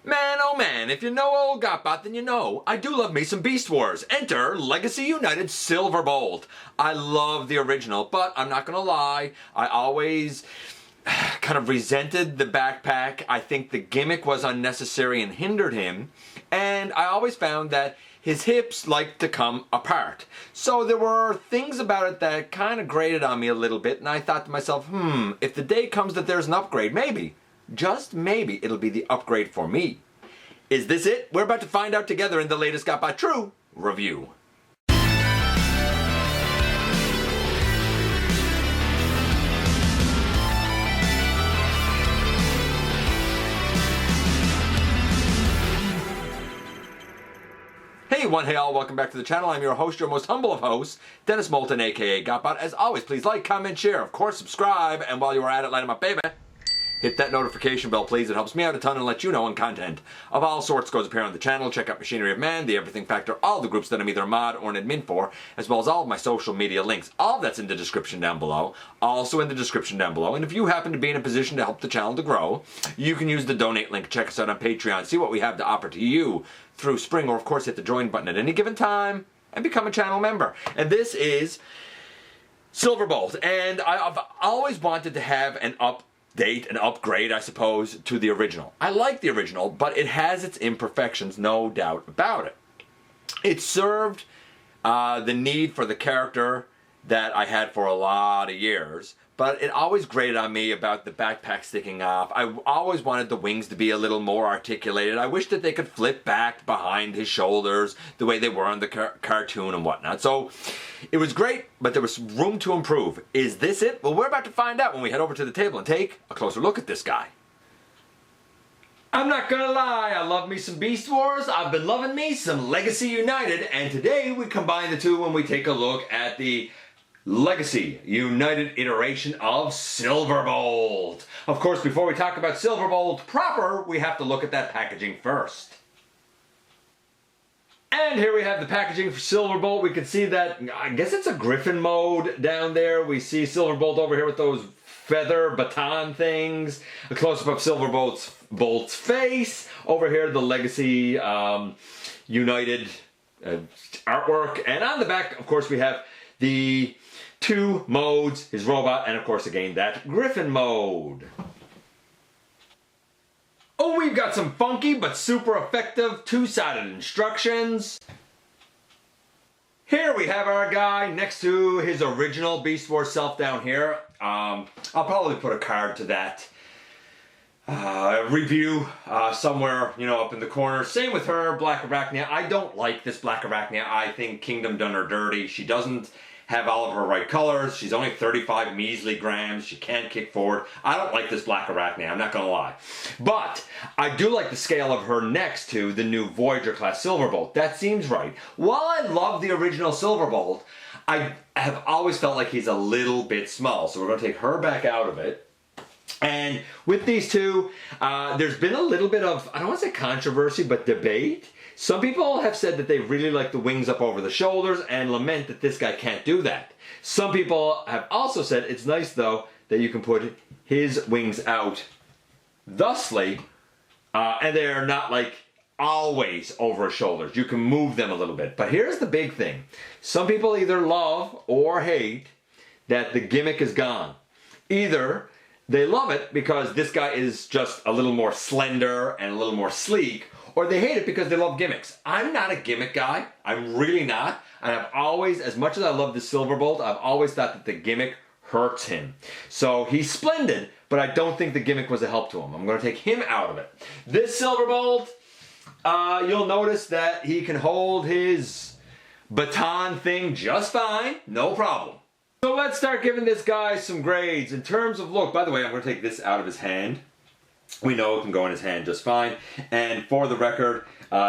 Man, oh man, if you know old GotBot, then you know. I do love me some Beast Wars. Enter Legacy United Silverbolt. I love the original, but I'm not gonna lie, I always kind of resented the backpack. I think the gimmick was unnecessary and hindered him, and I always found that his hips liked to come apart. So there were things about it that kind of grated on me a little bit, and I thought to myself, if the day comes that there's an upgrade, maybe, just maybe, it'll be the upgrade for me. Is this it? We're about to find out together in the latest GotBot True review. Hey all, welcome back to the channel. I'm your host, your most humble of hosts, Dennis Moulton, aka GotBot. As always, please like, comment, share, of course subscribe, and while you're at it, light 'em up, baby. Hit that notification bell, please. It helps me out a ton and let you know when content of all sorts goes up here on the channel. Check out Machinery of Man, The Everything Factor, all the groups that I'm either a mod or an admin for, as well as all of my social media links. All of that's in the description down below. Also in the description down below. And if you happen to be in a position to help the channel to grow, you can use the donate link. Check us out on Patreon. See what we have to offer to you through spring, or of course hit the join button at any given time and become a channel member. And this is Silverbolt. And I've always wanted to have an an upgrade, I suppose, to the original. I like the original, but it has its imperfections, no doubt about it. It served the need for the character that I had for a lot of years, but it always grated on me about the backpack sticking off. I always wanted the wings to be a little more articulated. I wish that they could flip back behind his shoulders the way they were in the cartoon and whatnot. So it was great, but there was room to improve. Is this it? Well, we're about to find out when we head over to the table and take a closer look at this guy. I'm not gonna lie, I love me some Beast Wars, I've been loving me some Legacy United, and today we combine the two when we take a look at the Legacy United iteration of Silverbolt. Of course, before we talk about Silverbolt proper, we have to look at that packaging first. And here we have the packaging for Silverbolt. We can see that, I guess it's a Griffin mode down there. We see Silverbolt over here with those feather baton things. A close-up of Silverbolt's face. Over here, the Legacy United artwork. And on the back, of course, we have the two modes, his robot, and of course again that Griffin mode. Oh, we've got some funky but super effective two-sided instructions. Here we have our guy next to his original Beast Wars self down here. I'll probably put a card to that review somewhere, you know, up in the corner. Same with her, Black Arachnia. I don't like this Black Arachnia. I think Kingdom done her dirty. She doesn't have all of her right colors. She's only 35 measly grams. She can't kick forward. I don't like this Black Arachnia, I'm not gonna lie. But I do like the scale of her next to the new Voyager class Silverbolt. That seems right. While I love the original Silverbolt, I have always felt like he's a little bit small. So we're gonna take her back out of it. And with these two, there's been a little bit of, I don't want to say controversy, but debate. Some people have said that they really like the wings up over the shoulders and lament that this guy can't do that. Some people have also said it's nice, though, that you can put his wings out thusly, and they're not like always over his shoulders. You can move them a little bit. But here's the big thing. Some people either love or hate that the gimmick is gone. Either they love it because this guy is just a little more slender and a little more sleek, or they hate it because they love gimmicks. I'm not a gimmick guy. I'm really not. And I've always, as much as I love the Silverbolt, I've always thought that the gimmick hurts him. So he's splendid, but I don't think the gimmick was a help to him. I'm going to take him out of it. This Silverbolt, you'll notice that he can hold his baton thing just fine. No problem. So let's start giving this guy some grades. In terms of look, by the way, I'm going to take this out of his hand. We know it can go in his hand just fine. And for the record,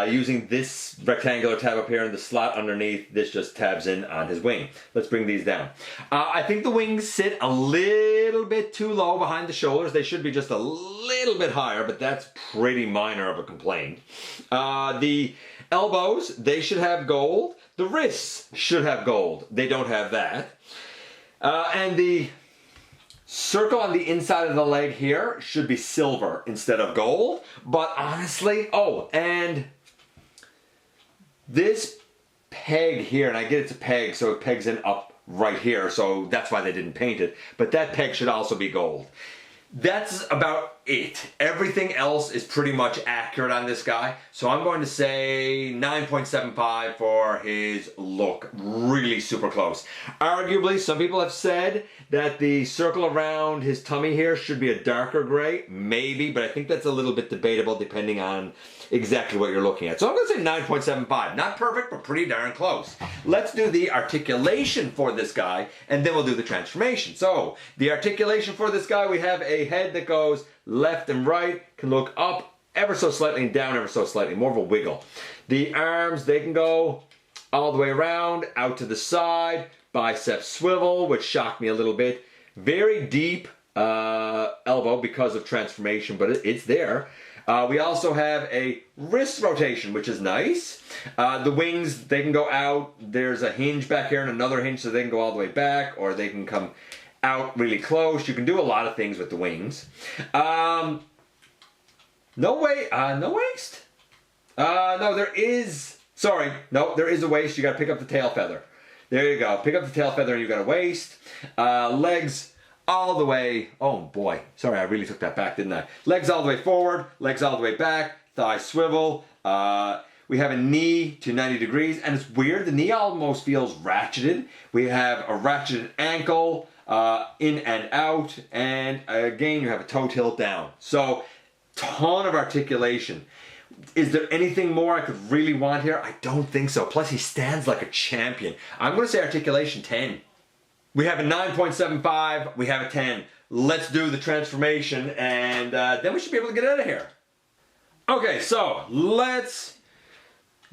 using this rectangular tab up here and the slot underneath, this just tabs in on his wing. Let's bring these down. I think the wings sit a little bit too low behind the shoulders. They should be just a little bit higher, but that's pretty minor of a complaint. The elbows, they should have gold. The wrists should have gold. They don't have that. And the circle on the inside of the leg here should be silver instead of gold. But honestly, oh, and this peg here, and I get it's a peg, so it pegs in up right here, so that's why they didn't paint it. But that peg should also be gold. That's about it. Everything else is pretty much accurate on this guy. So I'm going to say 9.75 for his look. Really super close. Arguably, some people have said that the circle around his tummy here should be a darker gray. Maybe, but I think that's a little bit debatable depending on exactly what you're looking at. So I'm going to say 9.75. Not perfect, but pretty darn close. Let's do the articulation for this guy, and then we'll do the transformation. So, the articulation for this guy, we have a head that goes left and right, can look up ever so slightly and down ever so slightly, more of a wiggle. The arms, they can go all the way around, out to the side, bicep swivel, which shocked me a little bit. Very deep elbow because of transformation, but it's there. We also have a wrist rotation, which is nice. The wings, they can go out. There's a hinge back here and another hinge, so they can go all the way back, or they can come out really close. You can do a lot of things with the wings. No waist? No, there is. Sorry, no, there is a waist. You got to pick up the tail feather. There you go. Pick up the tail feather and you got a waist. Legs all the way, oh boy, sorry, I really took that back, didn't I? Legs all the way forward, legs all the way back, thigh swivel. We have a knee to 90 degrees, and it's weird, the knee almost feels ratcheted. We have a ratcheted ankle, in and out, and again, you have a toe tilt down. So, ton of articulation. Is there anything more I could really want here? I don't think so. Plus, he stands like a champion. I'm going to say articulation 10. We have a 9.75, we have a 10. Let's do the transformation, and then we should be able to get out of here. Okay, so let's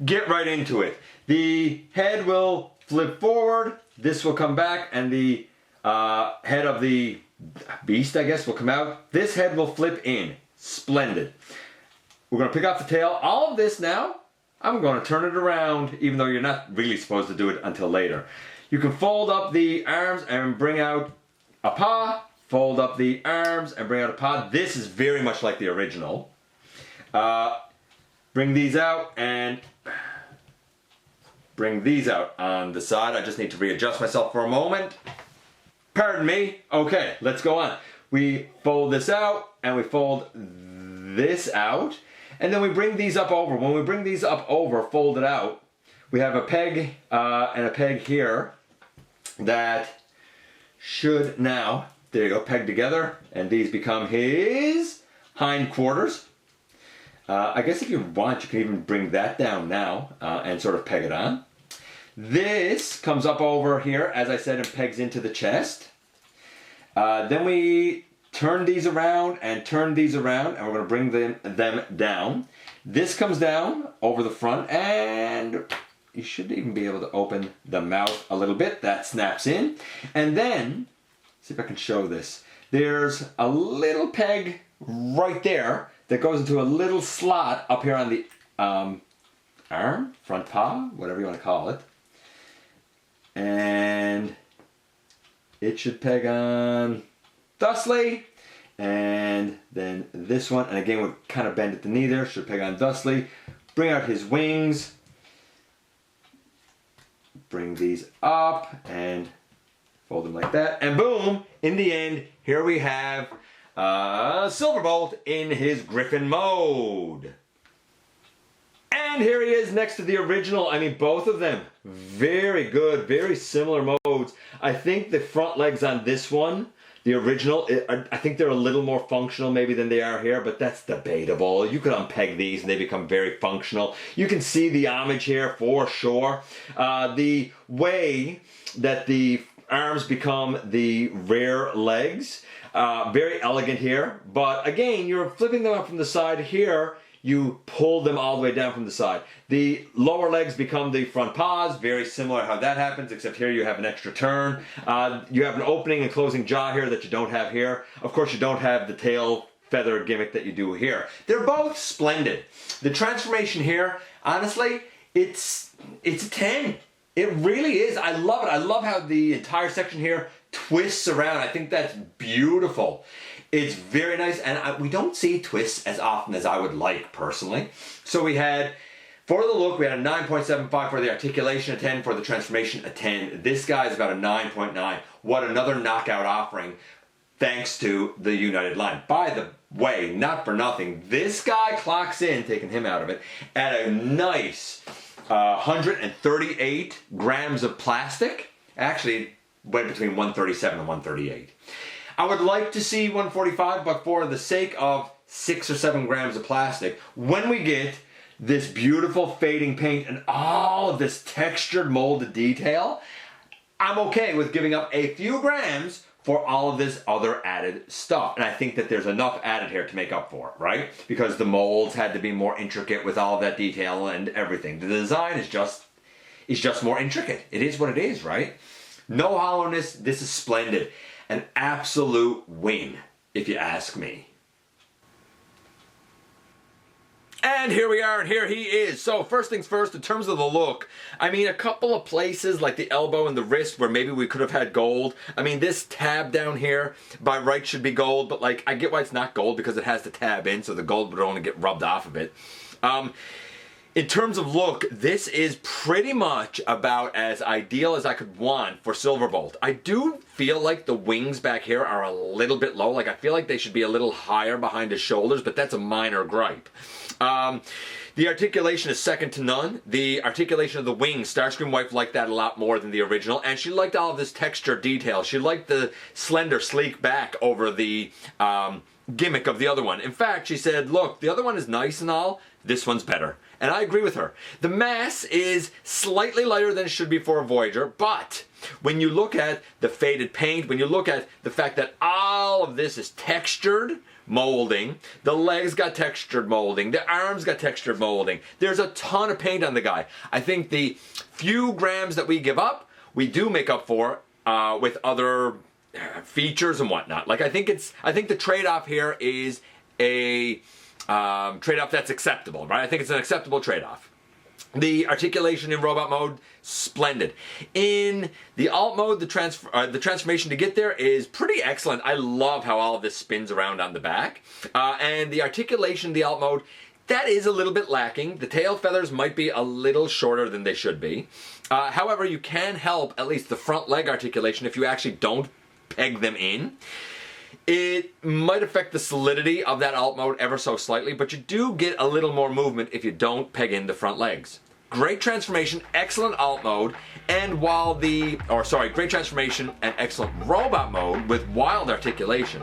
get right into it. The head will flip forward, this will come back, and the head of the beast, I guess, will come out. This head will flip in. Splendid. We're going to pick off the tail. All of this now, I'm going to turn it around, even though you're not really supposed to do it until later. You can fold up the arms and bring out a paw. Fold up the arms and bring out a paw. This is very much like the original. Bring these out and bring these out on the side. I just need to readjust myself for a moment. Pardon me. Okay, let's go on. We fold this out and we fold this out. And then we bring these up over. When we bring these up over, fold it out, we have a peg and a peg here that should now, there you go, peg together, and these become his hindquarters. I guess if you want, you can even bring that down now and sort of peg it on. This comes up over here, as I said, and pegs into the chest. Then we turn these around and turn these around, and we're going to bring them down. This comes down over the front, and you should even be able to open the mouth a little bit. That snaps in. And then, see if I can show this. There's a little peg right there that goes into a little slot up here on the arm, front paw, whatever you want to call it. And it should peg on thusly. And then this one, and again, we'll kind of bend at the knee there, should peg on thusly. Bring out his wings. Bring these up and fold them like that. And boom, in the end, here we have Silverbolt in his Griffin mode. And here he is next to the original. I mean, both of them, very good, very similar modes. I think the front legs on this one, the original, I think they're a little more functional maybe than they are here, but that's debatable. You could unpeg these and they become very functional. You can see the homage here for sure. The way that the arms become the rear legs, very elegant here. But again, you're flipping them up from the side here. You pull them all the way down from the side. The lower legs become the front paws, very similar how that happens, except here you have an extra turn. You have an opening and closing jaw here that you don't have here. Of course, you don't have the tail feather gimmick that you do here. They're both splendid. The transformation here, honestly, it's a 10. It really is. I love it. I love how the entire section here twists around. I think that's beautiful. It's very nice, and we don't see twists as often as I would like, personally. So we had, for the look, we had a 9.75, for the articulation a 10, for the transformation a 10. This guy is about a 9.9. What another knockout offering, thanks to the United line. By the way, not for nothing, this guy clocks in, taking him out of it, at a nice 138 grams of plastic. Actually, went between 137 and 138. I would like to see 145, but for the sake of 6 or 7 grams of plastic, when we get this beautiful fading paint and all of this textured molded detail, I'm okay with giving up a few grams for all of this other added stuff. And I think that there's enough added here to make up for it, right? Because the molds had to be more intricate with all of that detail and everything. The design is just more intricate. It is what it is, right? No hollowness. This is splendid. An absolute win, if you ask me. And here we are, and here he is. So first things first, in terms of the look, I mean, a couple of places like the elbow and the wrist where maybe we could have had gold. I mean, this tab down here by right should be gold, but like, I get why it's not gold because it has the tab in, so the gold would only get rubbed off of it. In terms of look, this is pretty much about as ideal as I could want for Silverbolt. I do feel like the wings back here are a little bit low. Like, I feel like they should be a little higher behind his shoulders, but that's a minor gripe. The articulation is second to none. The articulation of the wings, Starscream wife liked that a lot more than the original, and she liked all of this texture detail. She liked the slender, sleek back over the gimmick of the other one. In fact, she said, look, the other one is nice and all, this one's better. And I agree with her. The mass is slightly lighter than it should be for a Voyager, but when you look at the faded paint, when you look at the fact that all of this is textured molding, the legs got textured molding, the arms got textured molding, there's a ton of paint on the guy. I think the few grams that we give up, we do make up for with other features and whatnot. Like, I think the trade-off here is a trade-off that's acceptable, right? I think it's an acceptable trade-off. The articulation in robot mode, splendid. In the alt mode, the transformation to get there is pretty excellent. I love how all of this spins around on the back. And the articulation in the alt mode, that is a little bit lacking. The tail feathers might be a little shorter than they should be. However, you can help at least the front leg articulation if you actually don't peg them in. It might affect the solidity of that alt mode ever so slightly, but you do get a little more movement if you don't peg in the front legs. Great transformation, excellent alt mode, and great transformation and excellent robot mode with wild articulation.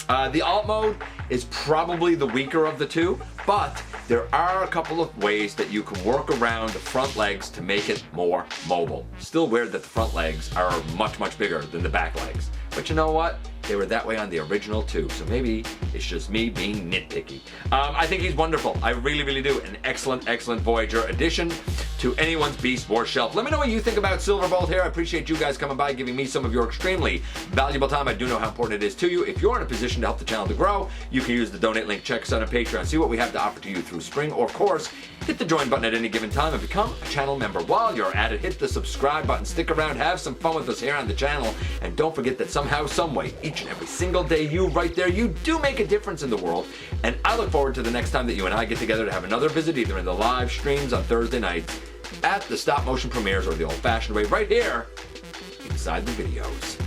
The alt mode is probably the weaker of the two, but there are a couple of ways that you can work around the front legs to make it more mobile. Still weird that the front legs are much, much bigger than the back legs. But you know what? They were that way on the original too, so maybe it's just me being nitpicky. I think he's wonderful. I really, really do. An excellent, excellent Voyager addition to anyone's Beast Wars shelf. Let me know what you think about Silverbolt here. I appreciate you guys coming by, giving me some of your extremely valuable time. I do know how important it is to you. If you're in a position to help the channel to grow, you can use the donate link. Check us out on Patreon. See what we have to offer to you through spring or course. Hit the join button at any given time and become a channel member. While you're at it, hit the subscribe button. Stick around, have some fun with us here on the channel, and don't forget that somehow, someway, each and every single day, you right there, you do make a difference in the world. And I look forward to the next time that you and I get together to have another visit, either in the live streams on Thursday nights, at the stop motion premieres, or the old-fashioned way right here inside the videos.